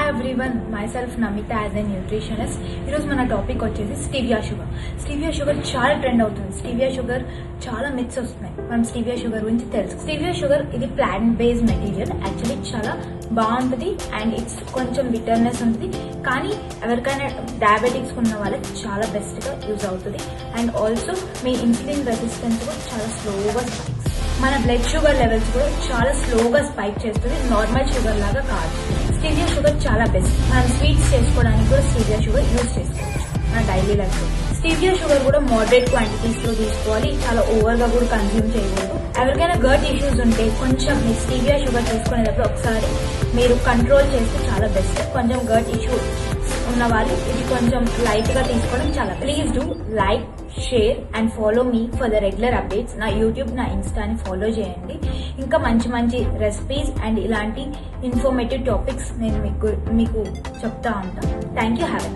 Hi everyone, myself Namita as a nutritionist. ఈరోజు మన topic వచ్చేసి స్టీవియా షుగర్. స్టీవియా షుగర్ చాలా ట్రెండ్ అవుతుంది. స్టీవియా షుగర్ చాలా మిత్స్ వస్తున్నాయి. మనం స్టీవియా షుగర్ గురించి తెలుసు. స్టీవియా షుగర్ ఇది ప్లాంట్ బేస్డ్ మెటీరియల్. యాక్చువల్లీ చాలా బాగుంటుంది అండ్ ఇట్స్ కొంచెం బిటర్నెస్ ఉంటుంది, కానీ ఎవరికైనా డయాబెటిక్స్ ఉన్న వాళ్ళకి చాలా బెస్ట్ గా యూజ్ అవుతుంది. And also me insulin resistance కూడా చాలా స్లోగా స్పైక్స్, మన బ్లడ్ షుగర్ లెవెల్స్ కూడా చాలా స్లోగా స్పైక్ చేస్తుంది, నార్మల్ షుగర్ లాగా కాదు. స్టీవియా షుగర్ చాలా బెస్ట్. మనం స్వీట్స్ చేసుకోవడానికి కూడా స్టీవియా షుగర్ యూజ్ చేసుకోవచ్చు మన డైలీ లైఫ్ లో. స్టీవియా షుగర్ కూడా మోడరేట్ క్వాంటిటీస్ లో తీసుకోవాలి, చాలా ఓవర్ గా కూడా కన్స్యూమ్ చేయకూడదు. ఎవరికైనా గట్ ఇష్యూస్ ఉంటే కొంచెం మీ స్టీవియా షుగర్ తీసుకునేటప్పుడు ఒకసారి మీరు కంట్రోల్ చేస్తే చాలా బెస్ట్. కొంచెం గట్ ఇష్యూ ఉన్న వాళ్ళు ఇది కొంచెం లైట్ గా తీసుకోవడం చాలా. Please do like, share and follow me for the regular updates. నా యూట్యూబ్, నా ఇన్స్టాని ఫాలో చేయండి. ఇంకా మంచి మంచి రెసిపీస్ అండ్ ఇలాంటి ఇన్ఫర్మేటివ్ టాపిక్స్ నేను మీకు చెప్తా ఉంటాను. Thank you. హ్యావ్